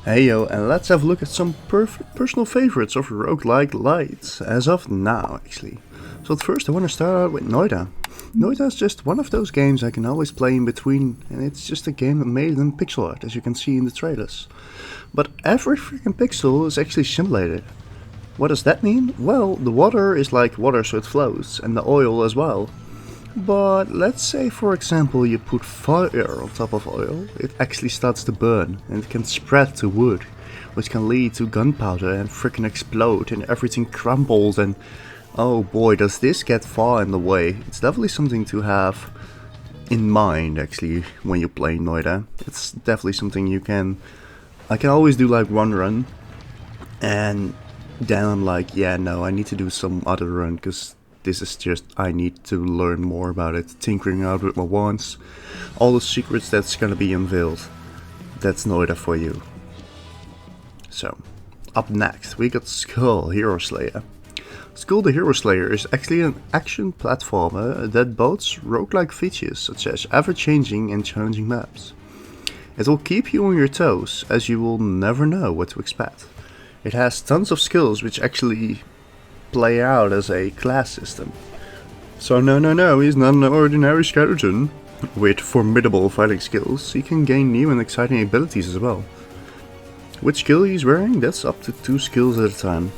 Hey yo, and let's have a look at some personal favorites of roguelike lights, as of now actually. So at first I want to start out with Noita. Noita is just one of those games I can always play in between, and it's just a game made in pixel art, as you can see in the trailers. But every freaking pixel is actually simulated. What does that mean? Well, the water is like water so it flows, and the oil as well. But let's say for example you put fire on top of oil, it actually starts to burn and it can spread to wood, which can lead to gunpowder and freaking explode and everything crumbles and oh boy does this get far in the way. It's definitely something to have in mind actually when you play Noita. It's definitely something I can always do like one run and then I'm like yeah no I need to do some other run because this is just, I need to learn more about it, tinkering out with my wands, all the secrets that's gonna be unveiled. That's Noita for you. So, up next we got Skul Hero Slayer. Skul the Hero Slayer is actually an action platformer that boasts roguelike features such as ever-changing and challenging maps. It will keep you on your toes as you will never know what to expect. It has tons of skills which actually play out as a class system. So no, he's not an ordinary skeleton. With formidable fighting skills, he can gain new and exciting abilities as well. Which skill he's wearing? That's up to 2 skills at a time.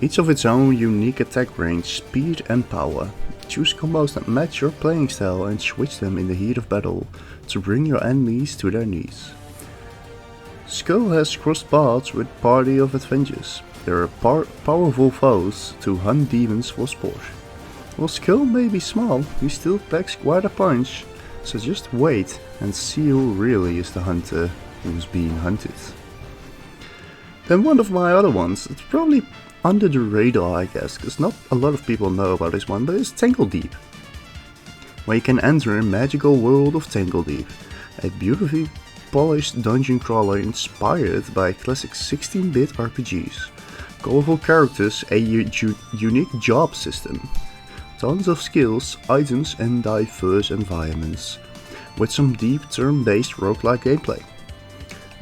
Each of its own unique attack range, speed and power. Choose combos that match your playing style and switch them in the heat of battle to bring your enemies to their knees. Skul has crossed paths with Party of Adventures. They are powerful foes to hunt demons for sport. While Skul may be small, he still packs quite a punch, so just wait and see who really is the hunter who's being hunted. Then one of my other ones, it's probably under the radar I guess, because not a lot of people know about this one, but it's tangledeep. Where you can enter a magical world of Tangledeep, a beautifully polished dungeon crawler inspired by classic 16-bit RPGs. Colorful characters, a unique job system, tons of skills, items and diverse environments, with some deep turn-based roguelike gameplay.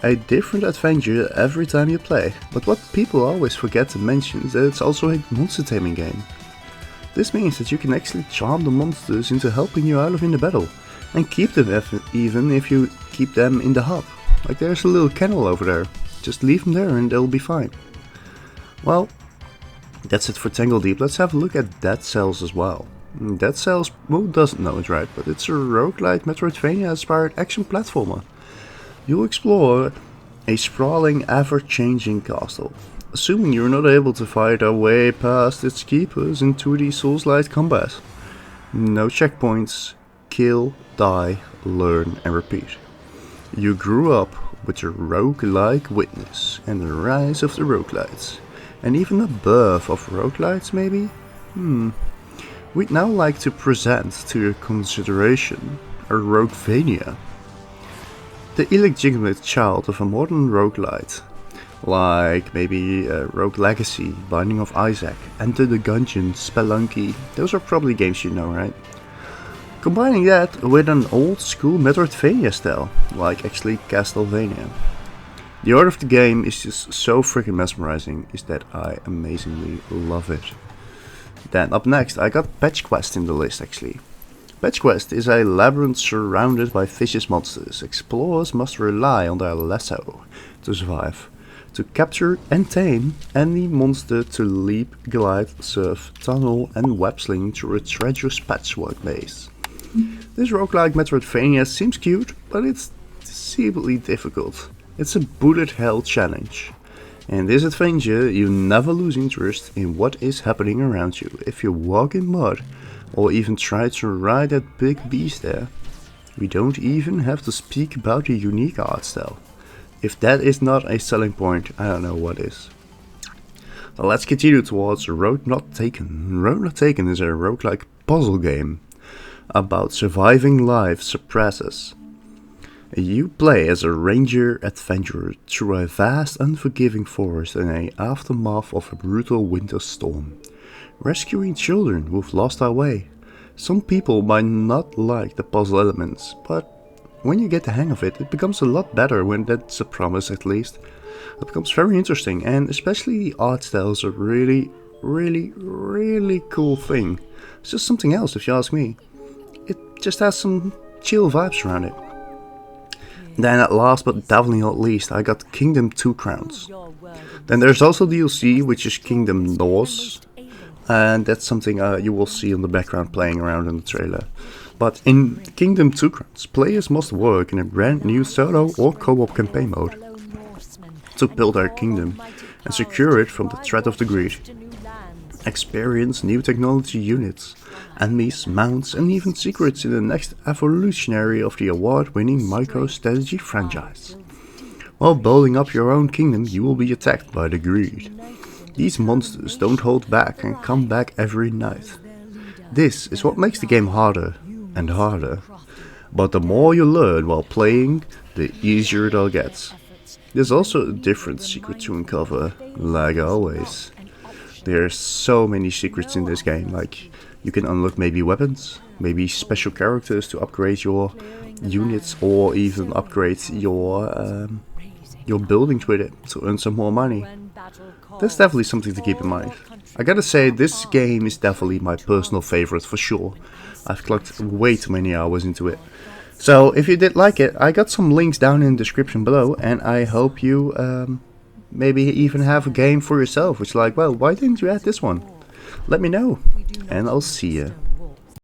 A different adventure every time you play, but what people always forget to mention is that it's also a monster taming game. This means that you can actually charm the monsters into helping you out in the battle, and keep them even if you keep them in the hub. Like there's a little kennel over there, just leave them there and they'll be fine. Well, that's it for Tangledeep. Let's have a look at deadcels as well. Deadcels, who doesn't know it right, but it's a roguelike Metroidvania inspired action platformer. You'll explore a sprawling, ever-changing castle, assuming you're not able to fight our way past its keepers in 2D Souls-like combat. No checkpoints, kill, die, learn and repeat. You grew up with your roguelike witness and the rise of the roguelites. And even the birth of roguelites maybe? We'd now like to present to your consideration a Roguevania. The illegitimate child of a modern roguelite, like maybe Rogue Legacy, Binding of Isaac, Enter the Gungeon, Spelunky, those are probably games you know, right? Combining that with an old school Metroidvania style, like actually Castlevania. The art of the game is just so freaking mesmerizing, is that I amazingly love it. Then up next I got patchquest in the list actually. Patchquest is a labyrinth surrounded by vicious monsters. Explorers must rely on their lasso to survive, to capture and tame any monster to leap, glide, surf, tunnel and web sling through a treacherous patchwork maze. This roguelike Metroidvania seems cute, but it's deceivably difficult. It's a bullet hell challenge. In this adventure you never lose interest in what is happening around you. If you walk in mud or even try to ride that big beast there, we don't even have to speak about the unique art style. If that is not a selling point, I don't know what is. Now let's continue towards Road Not Taken. Road Not Taken is a roguelike puzzle game about surviving life suppresses. You play as a ranger adventurer through a vast unforgiving forest in the aftermath of a brutal winter storm, rescuing children who've lost their way. Some people might not like the puzzle elements, but when you get the hang of it, it becomes a lot better, when that's a promise at least. It becomes very interesting, and especially the art style is a really cool thing. It's just something else if you ask me. It just has some chill vibes around it. Then at last but definitely not least, I got Kingdom 2 Crowns. Then there's also DLC, which is Kingdom North, and that's something you will see in the background playing around in the trailer. But in Kingdom 2 Crowns, players must work in a brand new solo or co-op campaign mode to build their kingdom and secure it from the threat of the greed. Experience new technology units, enemies, mounts and even secrets in the next evolutionary of the award-winning micro-strategy franchise. While building up your own kingdom, you will be attacked by the greed. These monsters don't hold back and come back every night. This is what makes the game harder and harder, but the more you learn while playing, the easier it'll get. There's also a different secret to uncover, like always. There's so many secrets in this game, like you can unlock maybe weapons, maybe special characters to upgrade your units, or even upgrade your buildings with it to earn some more money. That's definitely something to keep in mind. I gotta say, this game is definitely my personal favorite for sure. I've clocked way too many hours into it. So if you did like it, I got some links down in the description below, and I hope you maybe even have a game for yourself, which like, well, why didn't you add this one? Let me know, and I'll see you.